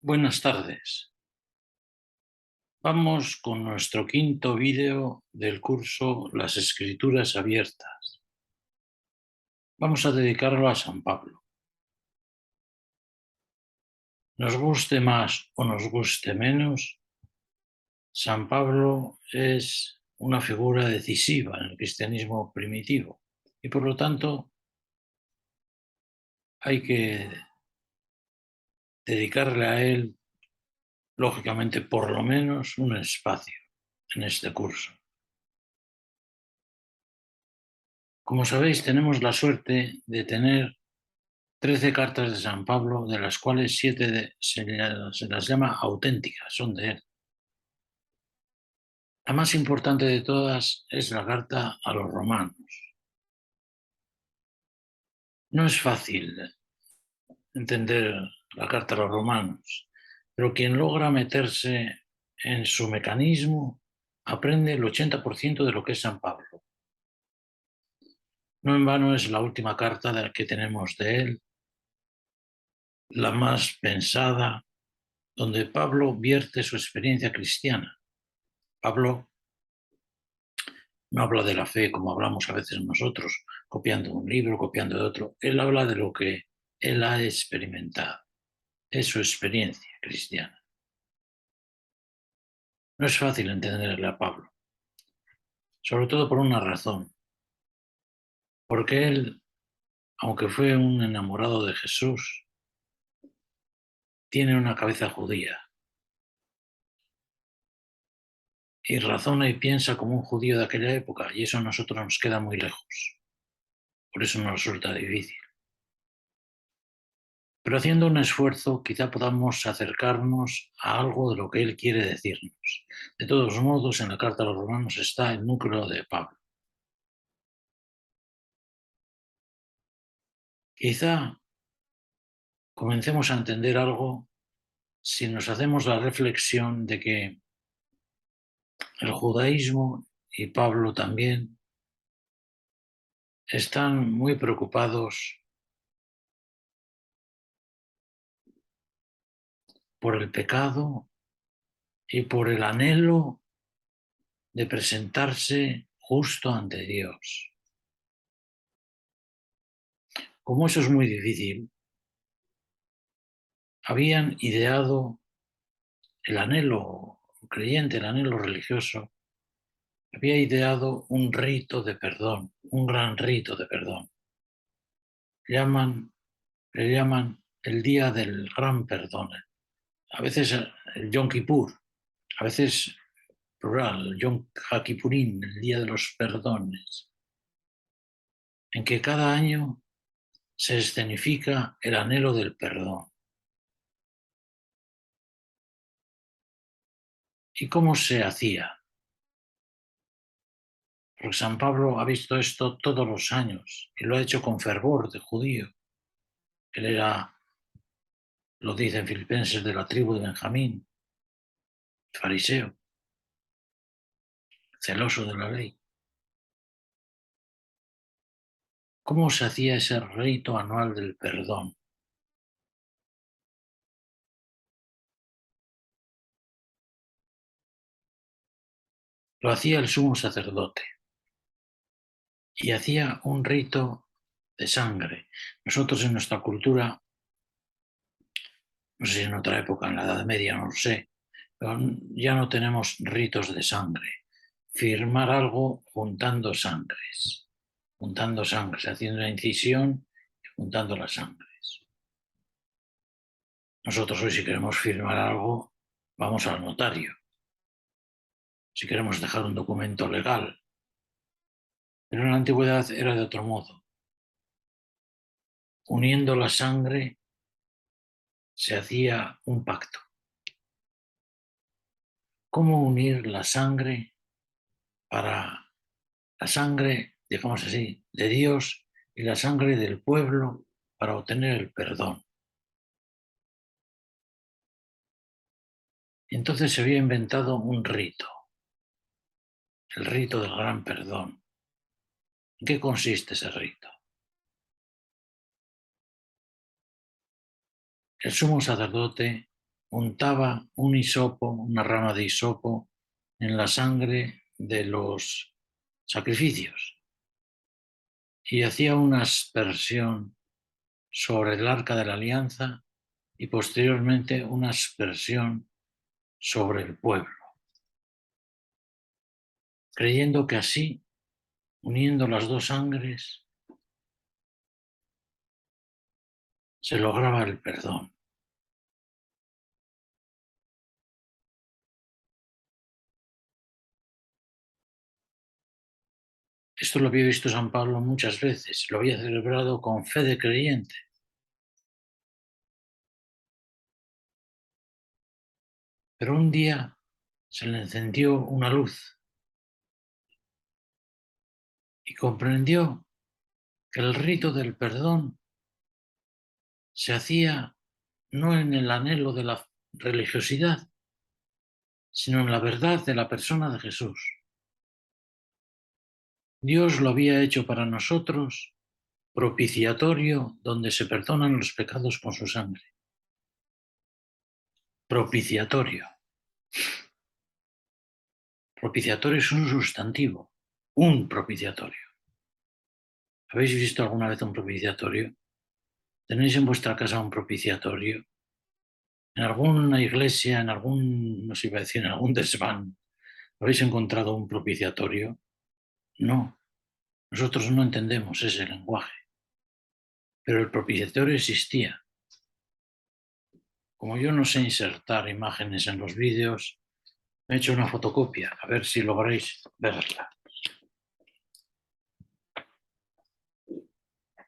Buenas tardes. Vamos con nuestro quinto vídeo del curso Las Escrituras Abiertas. Vamos a dedicarlo a San Pablo. Nos guste más o nos guste menos, San Pablo es una figura decisiva en el cristianismo primitivo y por lo tanto hay que dedicarle a él, lógicamente, por lo menos un espacio en este curso. Como sabéis, tenemos la suerte de tener 13 cartas de San Pablo, de las cuales 7 se las llama auténticas, son de él. La más importante de todas es la carta a los romanos. No es fácil entender la carta a los romanos, pero quien logra meterse en su mecanismo aprende el 80% de lo que es San Pablo. No en vano es la última carta que tenemos de él, la más pensada, donde Pablo vierte su experiencia cristiana. Pablo no habla de la fe como hablamos a veces nosotros, copiando un libro, copiando de otro. Él habla de lo que él ha experimentado. Es su experiencia cristiana. No es fácil entenderle a Pablo, sobre todo por una razón. Porque él, aunque fue un enamorado de Jesús, tiene una cabeza judía y razona y piensa como un judío de aquella época, y eso a nosotros nos queda muy lejos. Por eso nos resulta difícil. Pero haciendo un esfuerzo quizá podamos acercarnos a algo de lo que él quiere decirnos. De todos modos, en la carta a los romanos está el núcleo de Pablo. Quizá comencemos a entender algo si nos hacemos la reflexión de que el judaísmo y Pablo también están muy preocupados por el pecado y por el anhelo de presentarse justo ante Dios. Como eso es muy difícil, habían ideado el anhelo creyente, el anhelo religioso, había ideado un rito de perdón, un gran rito de perdón. Llaman, le llaman el día del gran perdón. A veces el Yom Kippur, a veces plural, Yom HaKippurín, el día de los perdones, en que cada año se escenifica el anhelo del perdón. ¿Y cómo se hacía? Porque San Pablo ha visto esto todos los años y lo ha hecho con fervor de judío. Él era, lo dice en Filipenses, de la tribu de Benjamín, fariseo, celoso de la ley. ¿Cómo se hacía ese rito anual del perdón? Lo hacía el sumo sacerdote y hacía un rito de sangre. Nosotros en nuestra cultura, no sé si en otra época, en la Edad Media, no lo sé, pero ya no tenemos ritos de sangre. Firmar algo juntando sangres, haciendo una incisión y juntando las sangres. Nosotros hoy si queremos firmar algo, vamos al notario. Si queremos dejar un documento legal, pero en la antigüedad era de otro modo. Uniendo la sangre se hacía un pacto. ¿Cómo unir la sangre para la sangre, digamos así, de Dios y la sangre del pueblo para obtener el perdón? Y entonces se había inventado un rito, el rito del gran perdón. ¿En qué consiste ese rito? El sumo sacerdote untaba un hisopo, una rama de hisopo, en la sangre de los sacrificios y hacía una aspersión sobre el arca de la alianza y posteriormente una aspersión sobre el pueblo, creyendo que así, uniendo las dos sangres, se lograba el perdón. Esto lo había visto San Pablo muchas veces, lo había celebrado con fe de creyente. Pero un día se le encendió una luz y comprendió que el rito del perdón se hacía no en el anhelo de la religiosidad, sino en la verdad de la persona de Jesús. Dios lo había hecho para nosotros propiciatorio donde se perdonan los pecados con su sangre. Propiciatorio. Propiciatorio es un sustantivo, un propiciatorio. ¿Habéis visto alguna vez un propiciatorio? ¿Tenéis en vuestra casa un propiciatorio? ¿En alguna iglesia, en algún, no sé, iba a decir, en algún desván, habéis encontrado un propiciatorio? No, nosotros no entendemos ese lenguaje, pero el propiciatorio existía. Como yo no sé insertar imágenes en los vídeos, me he hecho una fotocopia, a ver si lográis verla.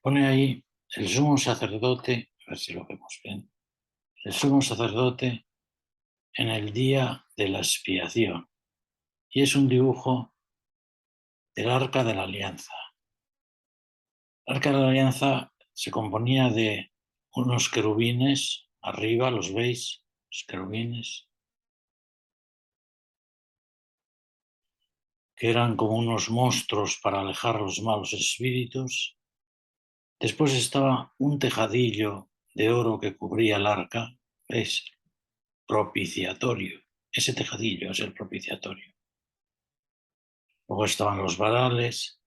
Pone ahí el sumo sacerdote, a ver si lo vemos bien, el sumo sacerdote en el día de la expiación. Y es un dibujo del Arca de la Alianza. El Arca de la Alianza se componía de unos querubines, arriba los veis, los querubines, que eran como unos monstruos para alejar los malos espíritus. Después estaba un tejadillo de oro que cubría el arca, ¿veis? Propiciatorio. Ese tejadillo es el propiciatorio. Luego estaban los varales,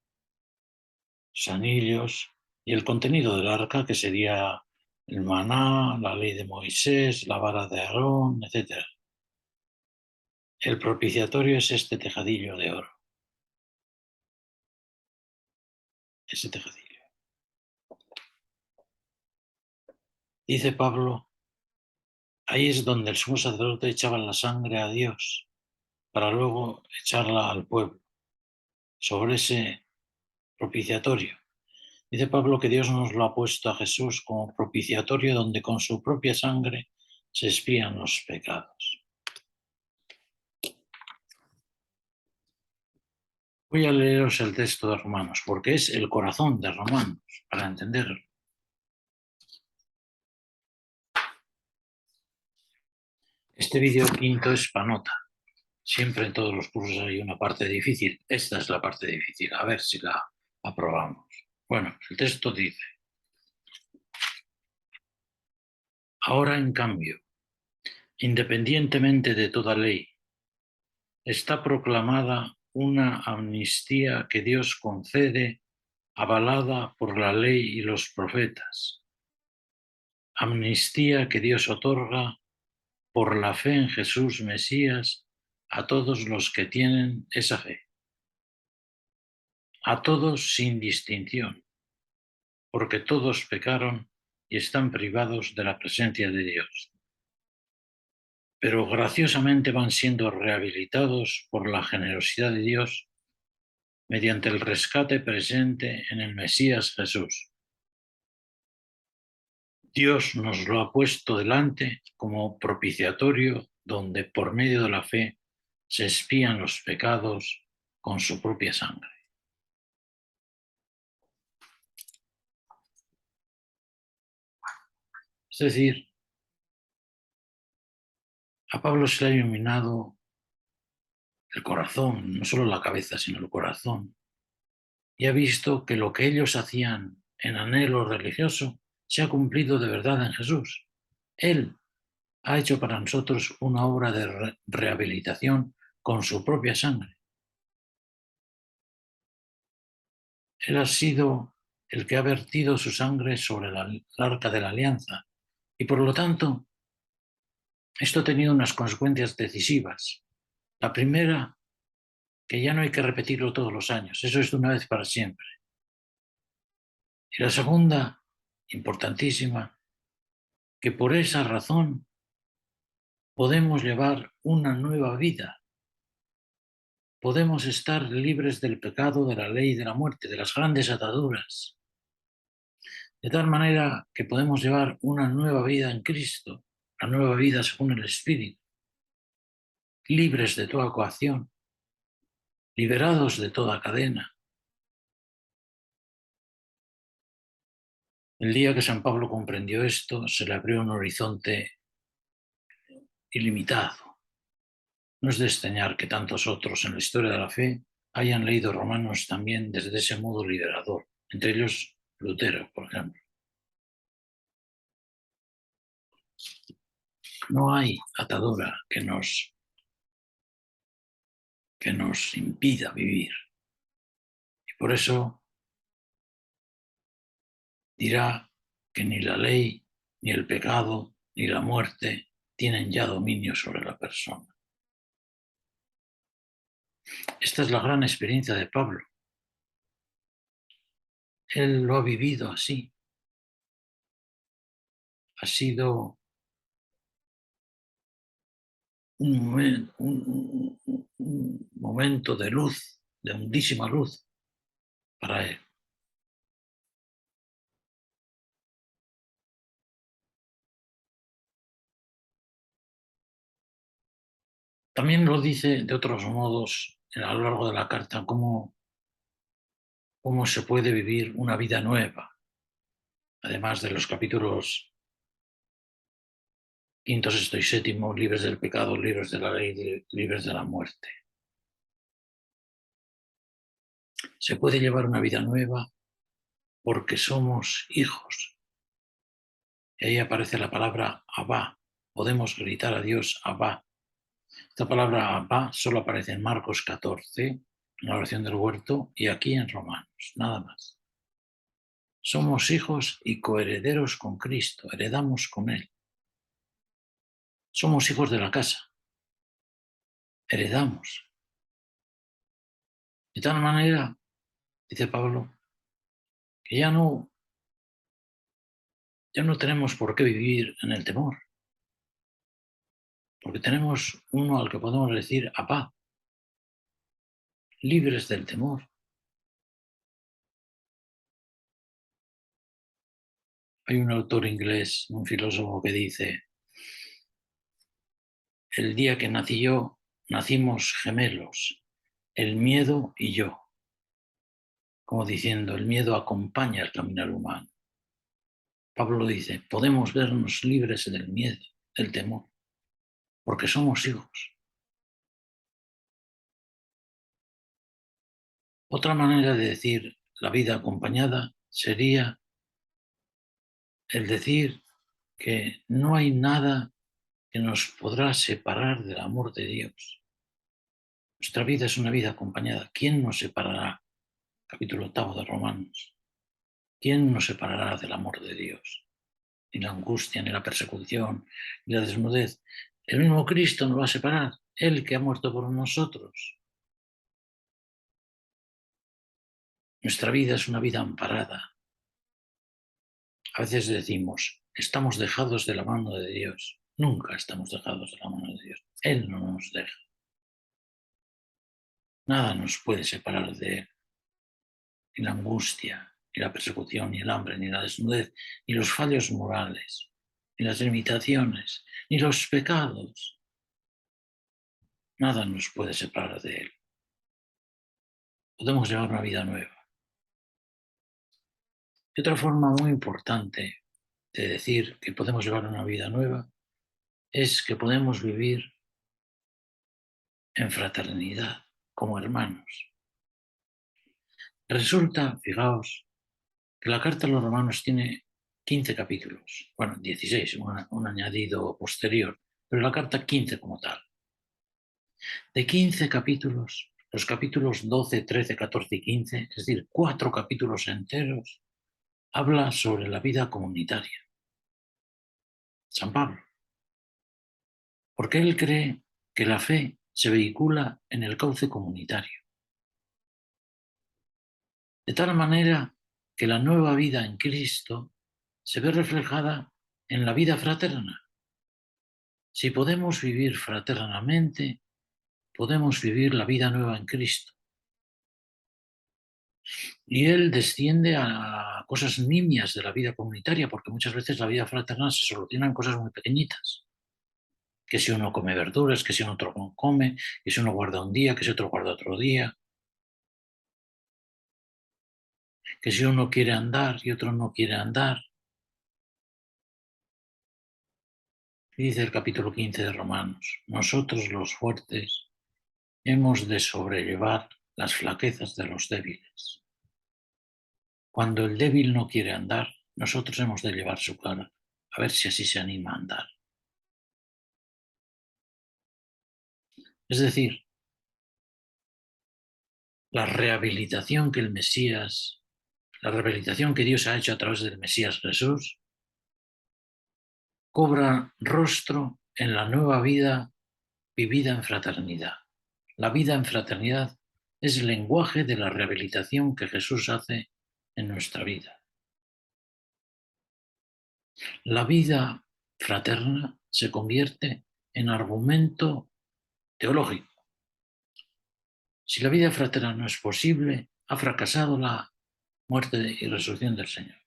los anillos y el contenido del arca, que sería el maná, la ley de Moisés, la vara de Aarón, etc. El propiciatorio es este tejadillo de oro, ese tejadillo. Dice Pablo, ahí es donde el sumo sacerdote echaba la sangre a Dios para luego echarla al pueblo, sobre ese propiciatorio. Dice Pablo que Dios nos lo ha puesto a Jesús como propiciatorio donde con su propia sangre se expian los pecados. Voy a leeros el texto de Romanos, porque es el corazón de Romanos, para entenderlo. Este vídeo quinto es panota. Siempre en todos los cursos hay una parte difícil. Esta es la parte difícil. A ver si la aprobamos. Bueno, el texto dice, ahora en cambio, independientemente de toda ley, está proclamada una amnistía que Dios concede avalada por la ley y los profetas. Amnistía que Dios otorga por la fe en Jesús Mesías a todos los que tienen esa fe. A todos sin distinción, porque todos pecaron y están privados de la presencia de Dios. Pero graciosamente van siendo rehabilitados por la generosidad de Dios mediante el rescate presente en el Mesías Jesús. Dios nos lo ha puesto delante como propiciatorio donde por medio de la fe se expian los pecados con su propia sangre. Es decir, a Pablo se le ha iluminado el corazón, no solo la cabeza, sino el corazón, y ha visto que lo que ellos hacían en anhelo religioso se ha cumplido de verdad en Jesús. Él ha hecho para nosotros una obra de rehabilitación con su propia sangre. Él ha sido el que ha vertido su sangre sobre el arca de la alianza y por lo tanto esto ha tenido unas consecuencias decisivas. La primera, que ya no hay que repetirlo todos los años, eso es de una vez para siempre. Y la segunda, importantísima, que por esa razón podemos llevar una nueva vida. Podemos estar libres del pecado, de la ley y de la muerte, de las grandes ataduras. De tal manera que podemos llevar una nueva vida en Cristo, la nueva vida según el Espíritu, libres de toda coacción, liberados de toda cadena. El día que San Pablo comprendió esto, se le abrió un horizonte ilimitado. No es de extrañar que tantos otros en la historia de la fe hayan leído Romanos también desde ese modo liberador, entre ellos Lutero, por ejemplo. No hay atadura que nos impida vivir. Y por eso dirá que ni la ley, ni el pecado, ni la muerte tienen ya dominio sobre la persona. Esta es la gran experiencia de Pablo. Él lo ha vivido así. Ha sido un momento de luz, de hondísima luz para él. También lo dice de otros modos a lo largo de la carta, cómo se puede vivir una vida nueva, además de los capítulos quinto, sexto y séptimo, libres del pecado, libres de la ley, libres de la muerte. Se puede llevar una vida nueva porque somos hijos. Y ahí aparece la palabra Abba. Podemos gritar a Dios Abba. Esta palabra Abba solo aparece en Marcos 14, en la oración del huerto, y aquí en Romanos, nada más. Somos hijos y coherederos con Cristo, heredamos con Él. Somos hijos de la casa, heredamos. De tal manera, dice Pablo, que ya no tenemos por qué vivir en el temor, porque tenemos uno al que podemos decir Apá, libres del temor. Hay un autor inglés, un filósofo que dice, el día que nací yo, nacimos gemelos, el miedo y yo. Como diciendo, el miedo acompaña el caminar humano. Pablo dice, podemos vernos libres del miedo, del temor, porque somos hijos. Otra manera de decir la vida acompañada sería el decir que no hay nada que nos podrá separar del amor de Dios. Nuestra vida es una vida acompañada. ¿Quién nos separará? Capítulo 8 de Romanos. ¿Quién nos separará del amor de Dios? Ni la angustia, ni la persecución, ni la desnudez. El mismo Cristo nos va a separar, Él que ha muerto por nosotros. Nuestra vida es una vida amparada. A veces decimos, estamos dejados de la mano de Dios. Nunca estamos dejados de la mano de Dios. Él no nos deja. Nada nos puede separar de Él. Ni la angustia, ni la persecución, ni el hambre, ni la desnudez, ni los fallos morales, ni las limitaciones, ni los pecados. Nada nos puede separar de Él. Podemos llevar una vida nueva. Y otra forma muy importante de decir que podemos llevar una vida nueva es que podemos vivir en fraternidad, como hermanos. Resulta, fijaos, que la carta a los romanos tiene 15 capítulos. Bueno, 16, un añadido posterior, pero la carta 15 como tal. De 15 capítulos, los capítulos 12, 13, 14 y 15, es decir, 4 capítulos enteros, habla sobre la vida comunitaria. San Pablo. Porque él cree que la fe se vehicula en el cauce comunitario. De tal manera que la nueva vida en Cristo se ve reflejada en la vida fraterna. Si podemos vivir fraternamente, podemos vivir la vida nueva en Cristo. Y él desciende a cosas nimias de la vida comunitaria, porque muchas veces la vida fraternal se soluciona en cosas muy pequeñitas. Que si uno come verduras, que si uno otro no come, que si uno guarda un día, que si otro guarda otro día, que si uno quiere andar y otro no quiere andar. Y dice el capítulo 15 de Romanos, nosotros los fuertes hemos de sobrellevar las flaquezas de los débiles. Cuando el débil no quiere andar, nosotros hemos de llevar su cara, a ver si así se anima a andar. Es decir, la rehabilitación que el Mesías, la rehabilitación que Dios ha hecho a través del Mesías Jesús, cobra rostro en la nueva vida vivida en fraternidad. La vida en fraternidad es el lenguaje de la rehabilitación que Jesús hace en nuestra vida. La vida fraterna se convierte en argumento teológico. Si la vida fraterna no es posible, ha fracasado la muerte y resurrección del Señor.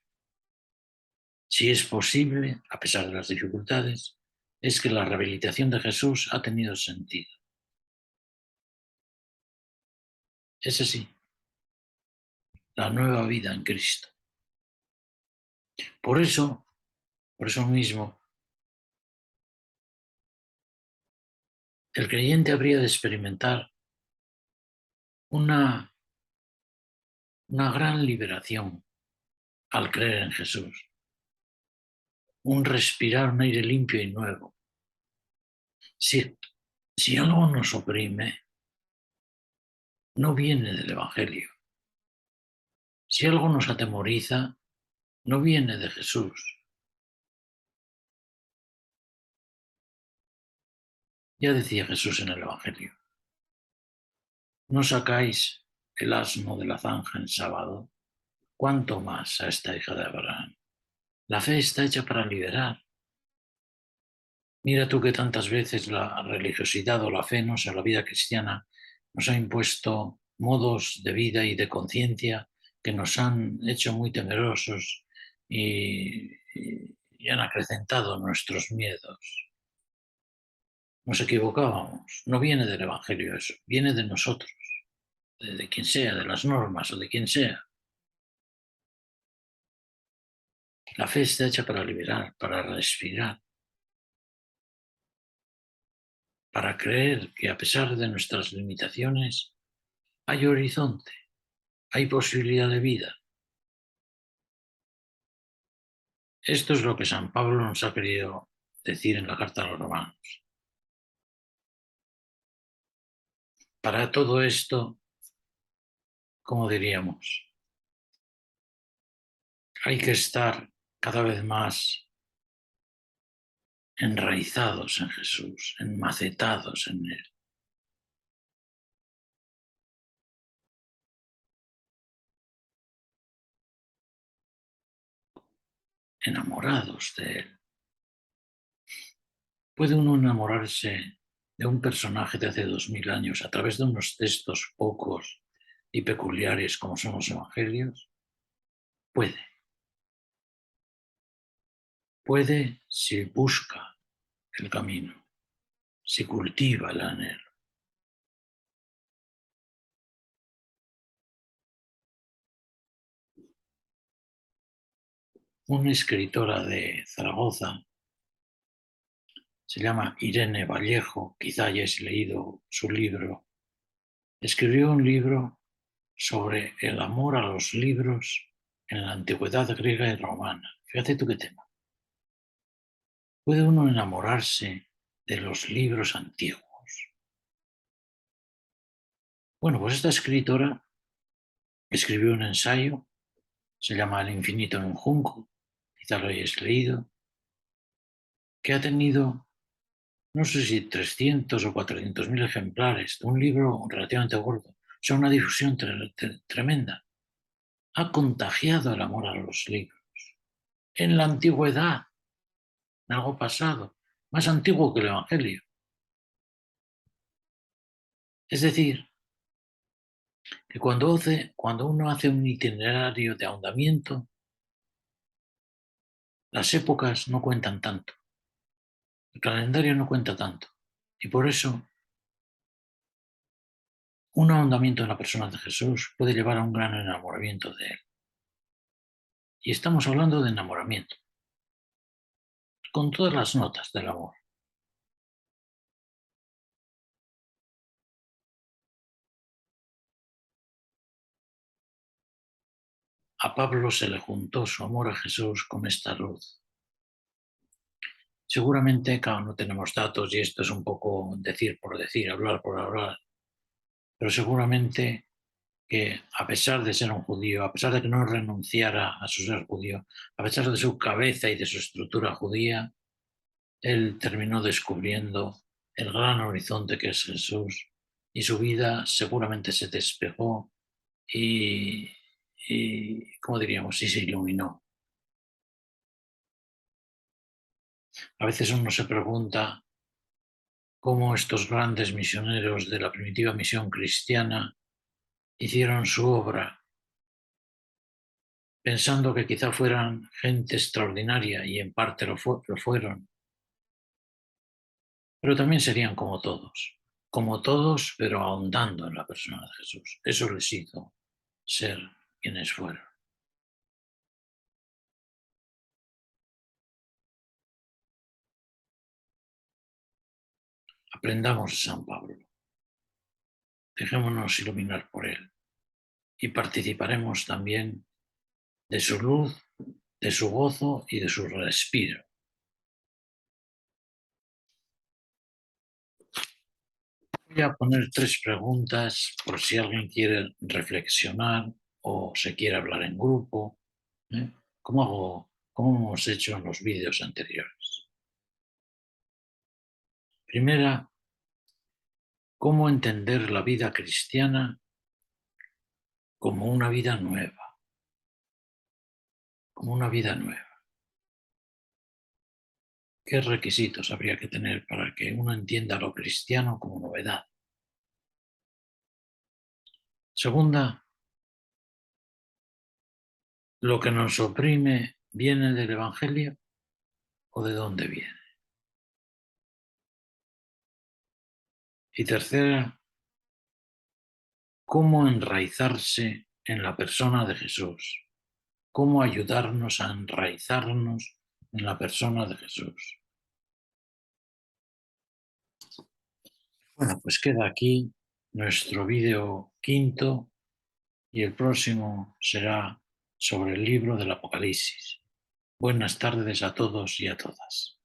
Si es posible, a pesar de las dificultades, es que la rehabilitación de Jesús ha tenido sentido. Es así, la nueva vida en Cristo. Por eso mismo, el creyente habría de experimentar una gran liberación al creer en Jesús, un respirar un aire limpio y nuevo. Si algo nos oprime, no viene del Evangelio. Si algo nos atemoriza, no viene de Jesús. Ya decía Jesús en el Evangelio, no sacáis el asno de la zanja en sábado, cuánto más a esta hija de Abraham. La fe está hecha para liberar. Mira tú que tantas veces la religiosidad o la fe, no sé, la vida cristiana, nos ha impuesto modos de vida y de conciencia que nos han hecho muy temerosos y han acrecentado nuestros miedos. Nos equivocábamos. No viene del Evangelio eso, viene de nosotros, de quien sea, de las normas o de quien sea. La fe está hecha para liberar, para respirar, para creer que a pesar de nuestras limitaciones hay horizonte, hay posibilidad de vida. Esto es lo que San Pablo nos ha querido decir en la carta a los romanos. Para todo esto, como diríamos, hay que estar cada vez más enraizados en Jesús, enmacetados en Él. Enamorados de Él. ¿Puede uno enamorarse de un personaje de hace 2000 años a través de unos textos pocos y peculiares como son los evangelios? Puede. Puede si busca el camino, si cultiva el anhelo. Una escritora de Zaragoza, se llama Irene Vallejo, quizá hayáis leído su libro, escribió un libro sobre el amor a los libros en la antigüedad griega y romana. Fíjate tú qué tema. ¿Puede uno enamorarse de los libros antiguos? Bueno, pues esta escritora escribió un ensayo, se llama El infinito en un junco, quizá lo hayáis leído, que ha tenido, no sé si 300 o 400.000 ejemplares, de un libro relativamente gordo, o sea, una difusión tremenda. Ha contagiado el amor a los libros. En la antigüedad, en algo pasado, más antiguo que el Evangelio. Es decir, que cuando uno hace un itinerario de ahondamiento, las épocas no cuentan tanto, el calendario no cuenta tanto. Y por eso un ahondamiento en la persona de Jesús puede llevar a un gran enamoramiento de él. Y estamos hablando de enamoramiento, con todas las notas del amor. A Pablo se le juntó su amor a Jesús con esta luz. Seguramente, claro, no tenemos datos y esto es un poco decir por decir, hablar por hablar, pero seguramente que a pesar de ser un judío, a pesar de que no renunciara a su ser judío, a pesar de su cabeza y de su estructura judía, él terminó descubriendo el gran horizonte que es Jesús y su vida seguramente se despejó ¿cómo diríamos? Y se iluminó. A veces uno se pregunta cómo estos grandes misioneros de la primitiva misión cristiana hicieron su obra pensando que quizá fueran gente extraordinaria y en parte lo fueron, pero también serían como todos, pero ahondando en la persona de Jesús. Eso les hizo ser quienes fueron. Aprendamos de San Pablo, dejémonos iluminar por él y participaremos también de su luz, de su gozo y de su respiro. Voy a poner tres preguntas por si alguien quiere reflexionar o se quiere hablar en grupo, ¿eh? ¿Cómo hemos hecho en los vídeos anteriores? Primera, ¿cómo entender la vida cristiana como una vida nueva? Como una vida nueva. ¿Qué requisitos habría que tener para que uno entienda lo cristiano como novedad? Segunda, ¿lo que nos oprime viene del Evangelio o de dónde viene? Y tercera, ¿cómo enraizarse en la persona de Jesús? ¿Cómo ayudarnos a enraizarnos en la persona de Jesús? Bueno, pues queda aquí nuestro vídeo quinto y el próximo será sobre el libro del Apocalipsis. Buenas tardes a todos y a todas.